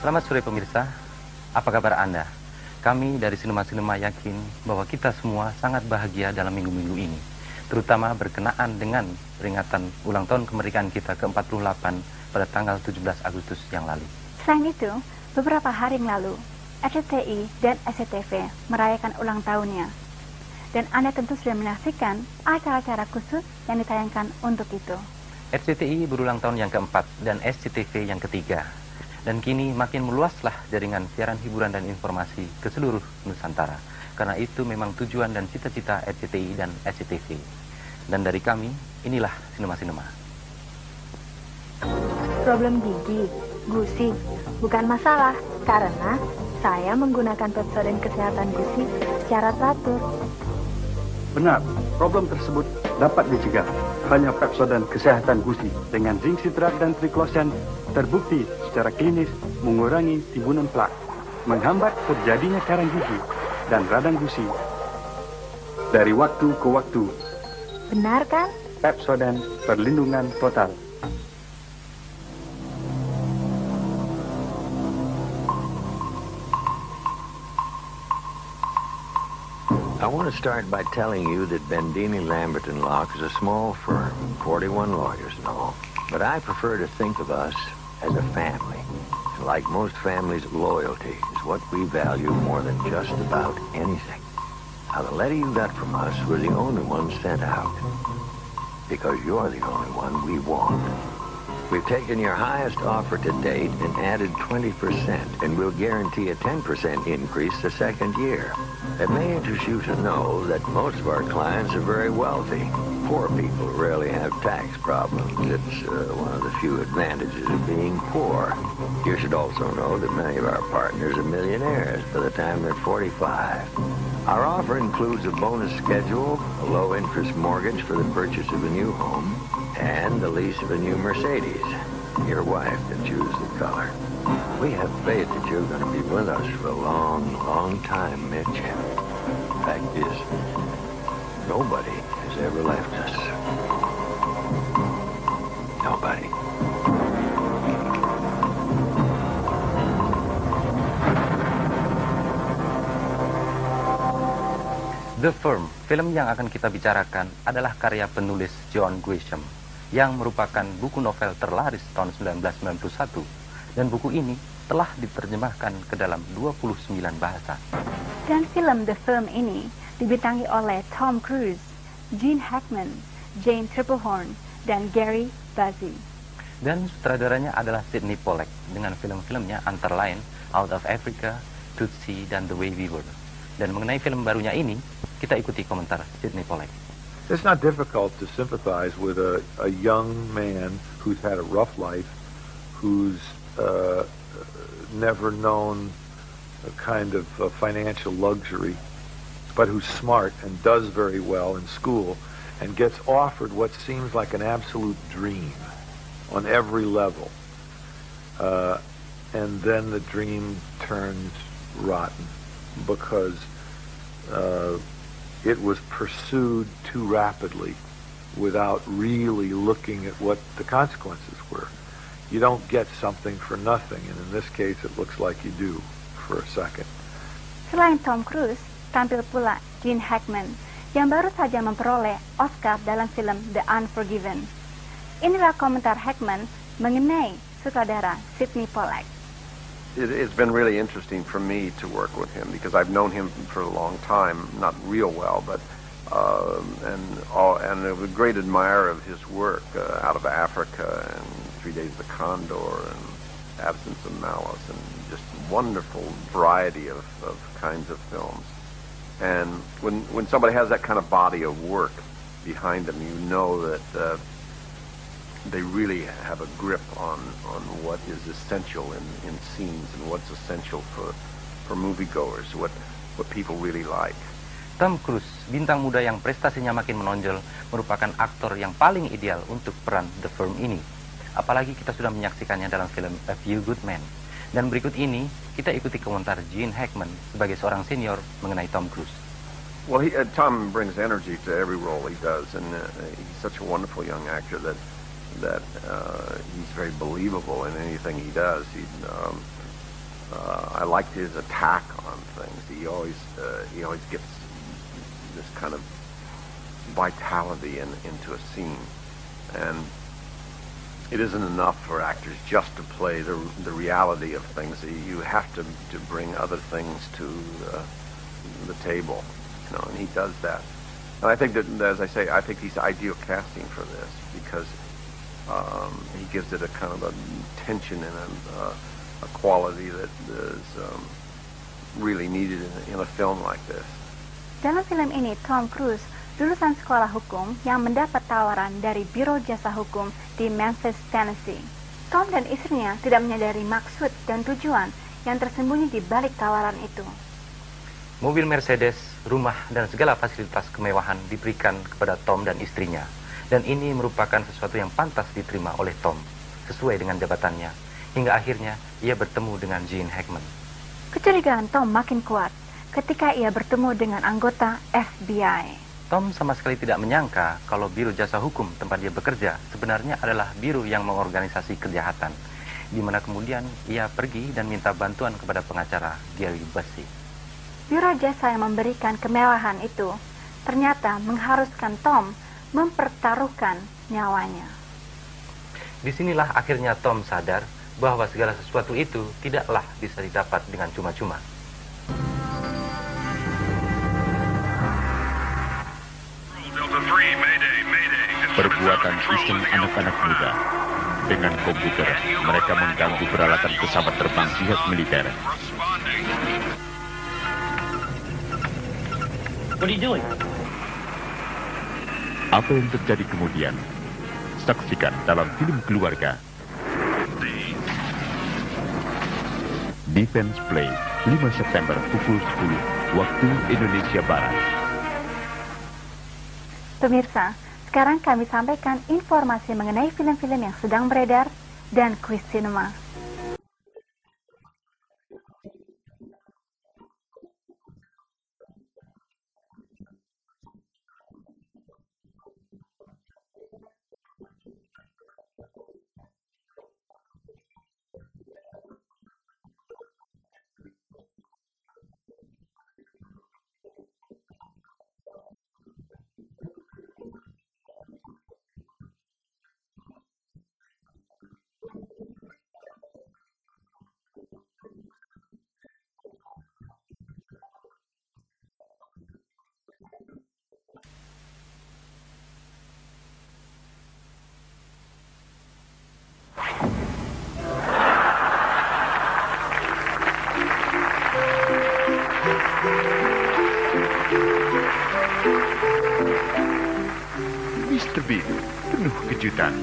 Selamat sore pemirsa, apa kabar Anda? Kami dari Sinema yakin bahwa kita semua sangat bahagia dalam minggu-minggu ini, terutama berkenaan dengan peringatan ulang tahun kemerdekaan kita ke-48 pada tanggal 17 Agustus yang lalu. Selain itu, beberapa hari yang lalu, RCTI dan SCTV merayakan ulang tahunnya. Dan Anda tentu sudah menyaksikan acara-acara khusus yang ditayangkan untuk itu. RCTI berulang tahun yang keempat dan SCTV yang ketiga. Dan kini makin meluaslah jaringan siaran hiburan dan informasi ke seluruh Nusantara. Karena itu memang tujuan dan cita-cita RCTI dan SCTV. Dan dari kami, inilah Sinema. Problem gigi, gusi, bukan masalah. Karena saya menggunakan Pepsodent Kesehatan Gusi secara teratur. Benar, problem tersebut dapat dicegah. Hanya Pepsodent Kesehatan Gusi dengan zinc citrat dan triclosan terbukti secara klinis mengurangi timbunan plak, menghambat terjadinya karang gigi dan radang gusi dari waktu ke waktu. Benar kan? Pepsodent perlindungan total. I want to start by telling you that Bendini, Lambert & Locke is a small firm, 41 lawyers and all. But I prefer to think of us as a family. And like most families, loyalty is what we value more than just about anything. Now, the letter you got from us was the only one sent out. Because you're the only one we want. We've taken your highest offer to date and added 20%, and we'll guarantee a 10% increase the second year. It may interest you to know that most of our clients are very wealthy. Poor people rarely have tax problems. It's one of the few advantages of being poor. You should also know that many of our partners are millionaires by the time they're 45. Our offer includes a bonus schedule, a low-interest mortgage for the purchase of a new home, and the lease of a new Mercedes. Your wife can choose the color. We have faith that you're going to be with us for a long, long time, Mitch. The fact is, nobody has ever left us. Nobody. The Firm, film yang akan kita bicarakan adalah karya penulis John Grisham yang merupakan buku novel terlaris tahun 1991, dan buku ini telah diterjemahkan ke dalam 29 bahasa. Dan film The Firm ini dibintangi oleh Tom Cruise, Gene Hackman, Jane Tripplehorn, dan Gary Busey. Dan sutradaranya adalah Sydney Pollack dengan film-filmnya antara lain Out of Africa, Tootsie, dan The Way We Were. Dan mengenai film barunya ini, kita ikuti komentar Sydney Pollack. It's not difficult to sympathize with a young man who's had a rough life, who's never known a kind of financial luxury, but who's smart and does very well in school and gets offered what seems like an absolute dream on every level. And then the dream turns rotten because it was pursued too rapidly without really looking at what the consequences were. You don't get something for nothing, and in this case it looks like you do for a second. Selain Tom Cruise, tampil pula Gene Hackman yang baru saja memperoleh Oscar dalam film The Unforgiven. Inilah komentar Hackman mengenai sutradara Sydney Pollack. It's been really interesting for me to work with him because I've known him for a long time, not real well, but and a great admirer of his work, Out of Africa and 3 Days of the Condor and Absence of Malice, and just wonderful variety of kinds of films. And when somebody has that kind of body of work behind them, you know that they really have a grip on what is essential in scenes and what's essential for moviegoers, what people really like. Tom Cruise, bintang muda yang prestasinya makin menonjol, merupakan aktor yang paling ideal untuk peran The Firm ini. Apalagi kita sudah menyaksikannya dalam film A Few Good Men. Dan berikut ini, kita ikuti komentar Gene Hackman sebagai seorang senior mengenai Tom Cruise. Well, Tom brings energy to every role he does, and he's such a wonderful young actor that he's very believable in anything he does. liked his attack on things. He always gets this kind of vitality into a scene, and it isn't enough for actors just to play the reality of things. You have to bring other things to the table, and he does that. And I think that, as I say, I think he's ideal casting for this because he gives it a kind of a tension and a quality that is really needed in a film like this. Dalam film ini, Tom Cruise, lulusan sekolah hukum yang mendapat tawaran dari Biro Jasa Hukum di Memphis, Tennessee. Tom dan istrinya tidak menyadari maksud dan tujuan yang tersembunyi di balik tawaran itu. Mobil Mercedes, rumah, dan segala fasilitas kemewahan diberikan kepada Tom dan istrinya. Dan ini merupakan sesuatu yang pantas diterima oleh Tom, sesuai dengan jabatannya. Hingga akhirnya ia bertemu dengan Gene Hackman. Kecurigaan Tom makin kuat ketika ia bertemu dengan anggota FBI. Tom sama sekali tidak menyangka kalau Biro Jasa Hukum tempat dia bekerja sebenarnya adalah biro yang mengorganisasi kejahatan, di mana kemudian ia pergi dan minta bantuan kepada pengacara Gary Busey. Biro jasa yang memberikan kemewahan itu ternyata mengharuskan Tom mempertaruhkan nyawanya. Disinilah akhirnya Tom sadar bahwa segala sesuatu itu tidaklah bisa didapat dengan cuma-cuma. Perbuatan iseng anak-anak muda. Dengan komputer, mereka mengganggu peralatan pesawat terbang pihak militer. What are you doing? Apa yang terjadi kemudian? Saksikan dalam film keluarga. Defense Play, 5 September pukul 10, waktu Indonesia Barat. Pemirsa, sekarang kami sampaikan informasi mengenai film-film yang sedang beredar dan kuis sinema. Mr. Bean, penuh kejutan,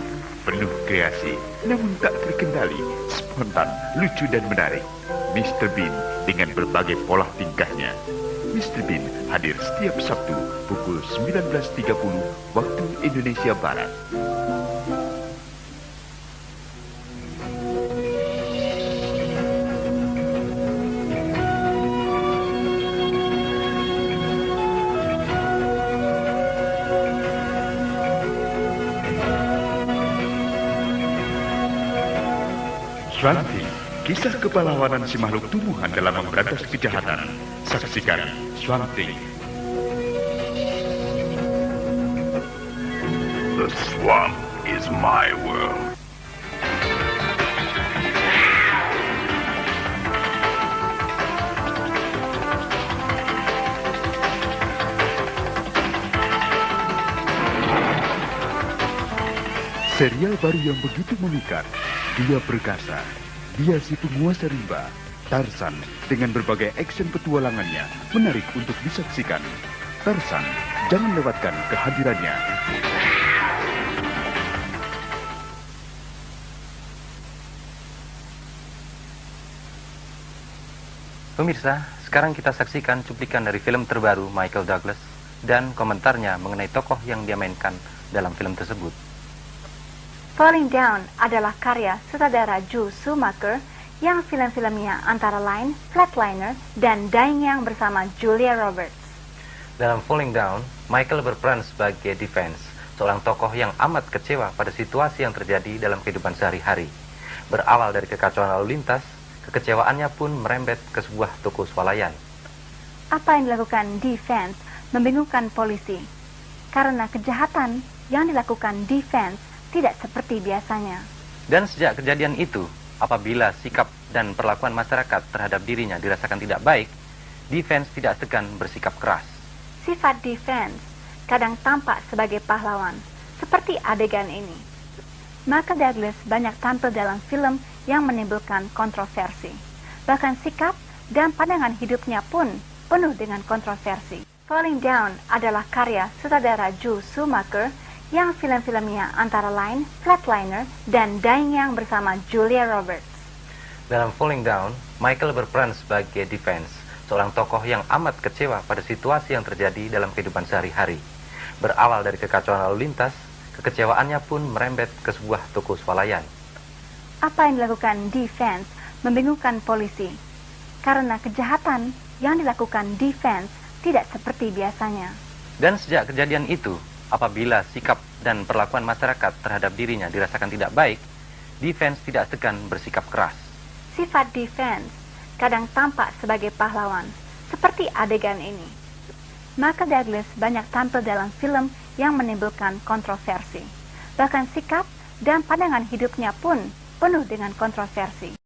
penuh kreasi, namun tak terkendali, spontan, lucu dan menarik. Mr. Bean dengan berbagai pola tingkahnya. Mr. Bean hadir setiap Sabtu pukul 19.30 waktu Indonesia Barat. Swanti, kisah kepahlawanan si makhluk tumbuhan dalam memberantas kejahatan. Saksikan Swanti. The swamp is my world. Serial baru yang begitu memikat. Dia perkasa, dia si penguasa rimba. Tarzan dengan berbagai action petualangannya menarik untuk disaksikan. Tarzan, jangan lewatkan kehadirannya. Pemirsa, sekarang kita saksikan cuplikan dari film terbaru Michael Douglas dan komentarnya mengenai tokoh yang dia mainkan dalam film tersebut. Falling Down adalah karya sutradara Joe Schumacher yang film-filmnya antara lain Flatliner dan Dying Young bersama Julia Roberts. Dalam Falling Down, Michael berperan sebagai Defense, seorang tokoh yang amat kecewa pada situasi yang terjadi dalam kehidupan sehari-hari. Berawal dari kekacauan lalu lintas, Kekecewaannya pun merembet ke sebuah toko swalayan. Apa yang dilakukan Defense membingungkan polisi, karena kejahatan yang dilakukan Defense tidak seperti biasanya. Dan sejak kejadian itu, apabila sikap dan perlakuan masyarakat terhadap dirinya dirasakan tidak baik, Defense tidak segan bersikap keras. Sifat Defense kadang tampak sebagai pahlawan, seperti adegan ini. Michael Douglas banyak tampil dalam film yang menimbulkan kontroversi. Bahkan sikap dan pandangan hidupnya pun penuh dengan kontroversi. Falling Down adalah karya sutradara Joe Schumacher yang film-filmnya antara lain Flatliner dan Dying Young bersama Julia Roberts. Dalam Falling Down, Michael berperan sebagai Defense, seorang tokoh yang amat kecewa pada situasi yang terjadi dalam kehidupan sehari-hari. Berawal dari kekacauan lalu lintas, kekecewaannya pun merembet ke sebuah toko swalayan. Apa yang dilakukan Defense membingungkan polisi, karena kejahatan yang dilakukan Defense tidak seperti biasanya. Dan sejak kejadian itu, apabila sikap dan perlakuan masyarakat terhadap dirinya dirasakan tidak baik, Defense tidak segan bersikap keras. Sifat Defense kadang tampak sebagai pahlawan, seperti adegan ini. Michael Douglas banyak tampil dalam film yang menimbulkan kontroversi. Bahkan sikap dan pandangan hidupnya pun penuh dengan kontroversi.